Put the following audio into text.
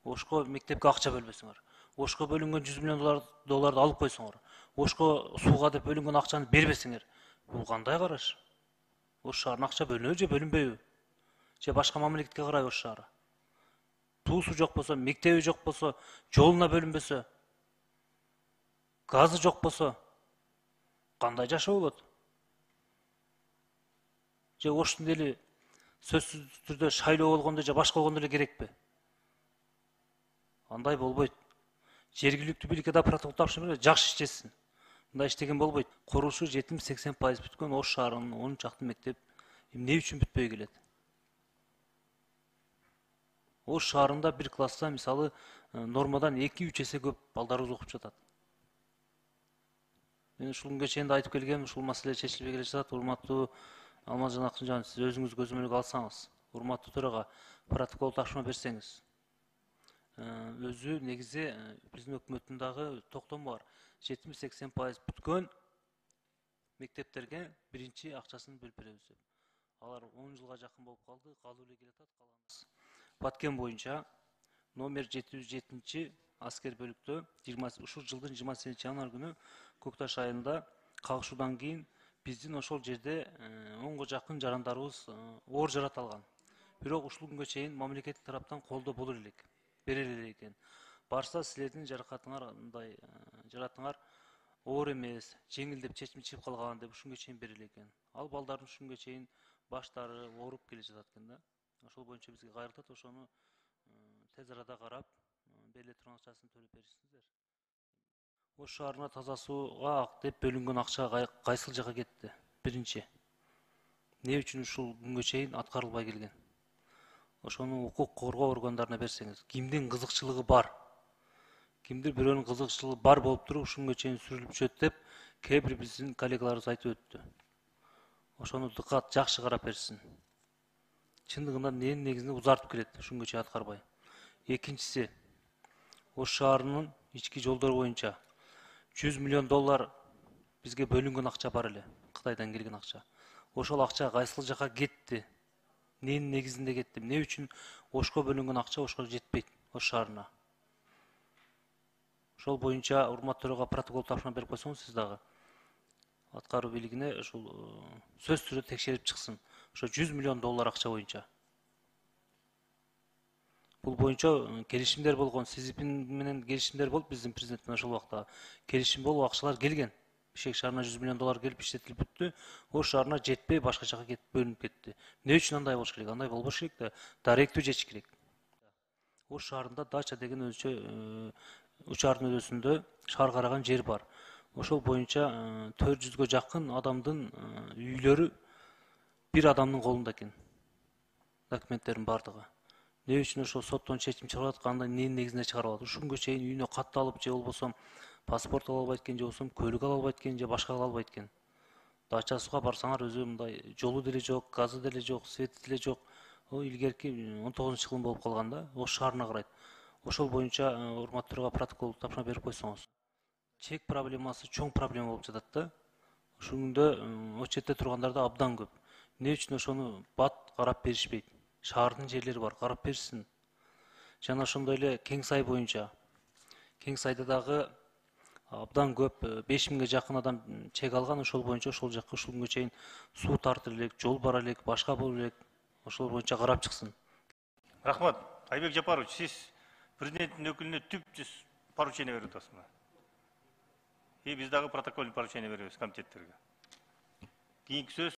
Ошко мектепке акча бөлбөсүңөр. Ошко бөлүнгөн 100 миллион долларды алып койсоңор. Ошко сууга деп бөлүнгөн акчаны бербесиңер. Бул кандай караш? Ош шаарына акча бөлүнөбү же бөлүнбөйбү? Же башка мамлекетке карайбы Ош шаары? Туусу жок болсо, мектеби жок болсо, жолуна бөлүнбөсө, газы жок болсо, кандай жашоо болот? Же Оштун эли сөзсүз түрдө шайлоо болгондо же башка болгондо эле керекпи? Андай болбойт. Жергиликтүү бийликке да протокол тапшырып берет, жакшы иштесин. Мындай иштеген болбойт. Курулушу 70-80% бүткөн Ош шаарынын 10 чакты мектеп эмне үчүн бүтпөй келет? Ош шаарында бир класста мисалы нормадан 2-3 эсе көп балдарыбыз окуп жатат. Мен ушул күнгө чейин да айтып келгем, ушул маселе чечилбей келе жатат. Урматтуу Алмазжан Акынжан, сиз өзүңүз көзөмөлгө алсаңыз, урматтуу төрага протокол тапшырма берсеңиз. Өзү негизи биздин өкмөттүн дагы токтому бар. 70-80% бүткөн мектептерге биринчи акчасын бөлүп беребиз деп. Алар 10 жылга жакын болуп калды, калуу эле келатат, калганыбыз. Баткен боюнча номер 707 аскер бөлүктө ушул жылдын 28 январь күнү Көкташ айылында кагышуудан кийин биздин ошол жерде 10го жакын жарандарыбыз оор жарат алган. Бирок ушул күнгө чейин мамлекет тараптан колдоо боло элек, бере элек экен. Барса силердин жаратыңар оор эмес, жеңил деп чечим чыгып калган деп ушунга чейин бере элек экен. Ал балдардын ушунга чейин баштары ооруп келе жатат экен да. Ошол боюнча бизге кайрылтат, ошону тез арада карап, бериле турган акчасын төлөп беришсиңиздер. Ош шаарына таза сууга деп бөлүнгөн акча кайсыл жака кетти? Биринчи. Эмне үчүн ушул күнгө чейин аткарылбай келген? Ошону укук коргоо органдарына берсеңиз. Кимдин кызыкчылыгы бар? Кимдир бирөөнүн кызыкчылыгы бар болуп туруп ушунга чейин сүрүлүп жүрөт деп кээ бир биздин коллегаларыбыз айтып өттү. Ошону дыкат жакшы карап берсин. Чындыгында эмненин негизинде узартып келет ушунга чейин аткарбай. Экинчиси, Ош шаарынын ички жолдору боюнча 100 миллион доллар бизге бөлүнгөн акча бар эле, Кытайдан келген акча. Ошол акча кайсыл жака кетти? Эмненин негизинде кетти? Эмне үчүн Ошко бөлүнгөн акча Ошко жетпейт, Ош шаарына? Ошол боюнча урматтуу төрага протокол тапшырма берип койсоңуз сиз дагы аткаруу бийлигине ушул сөз түрдө текшерип чыксын. Ошо 100 миллион доллар акча боюнча. Бул боюнча келишимдер болгон, Сизипин менен келишимдер болуп биздин президент менен ошол убакта. Келишим болуп акчалар келген. Бишкек шаарына 100 миллион доллар келип иштетилип бүттү. Ош шаарына жетпей башка жака кетип бөлүнүп кетти. Эмне үчүн андай болуш керек? Андай болбош керек да, даректүү чечиш керек. Ош шаарында дача деген өзүнчө учардын өдөсүндө шаар караган жер бар. Ошол боюнча 400гө жакын адамдын үйлөрү бир адамдын колунда экен. Документтердин бардыгы. Эмне үчүн ошол соттон чечим чыгарып атканда эмненин негизинде чыгарып алат? Ушунга чейин үйүнө кат алып же болбосо паспорт ала албайт экен, же болбосо көлүк ала албайт экен, же башка ала албайт экен. Дачасыга барсаңар өзү мындай жолу деле жок, газы деле жок, свети деле жок. Илгерки 19-жылым болуп калган да, Ош шаарына карайт. Ошол боюнча урматтуу төрага протокол тапшырма берип койсоңуз. Чек проблемасы чоң проблема болуп жатат да. Ушул күндө очередте тургандар да абдан көп. Эмне үчүн ошону бат карап беришпейт? Шаардын жерлери бар, карап берсин. Жана ошондой эле Кең сай боюнча. Кең сайда дагы абдан көп, 5000ге жакын адам чек алган, ошол боюнча ошол жакка ушул күнгө чейин суу тартыла элек, жол бара элек, башка боло элек. Ошол боюнча карап чыксын. Рахмат. Айбек Жапарович, сиз президенттин өкүлүнө түп-түз поручение берип атасызбы? Биз дагы протокольный поручение беребиз комитеттерге. Кийинки сөз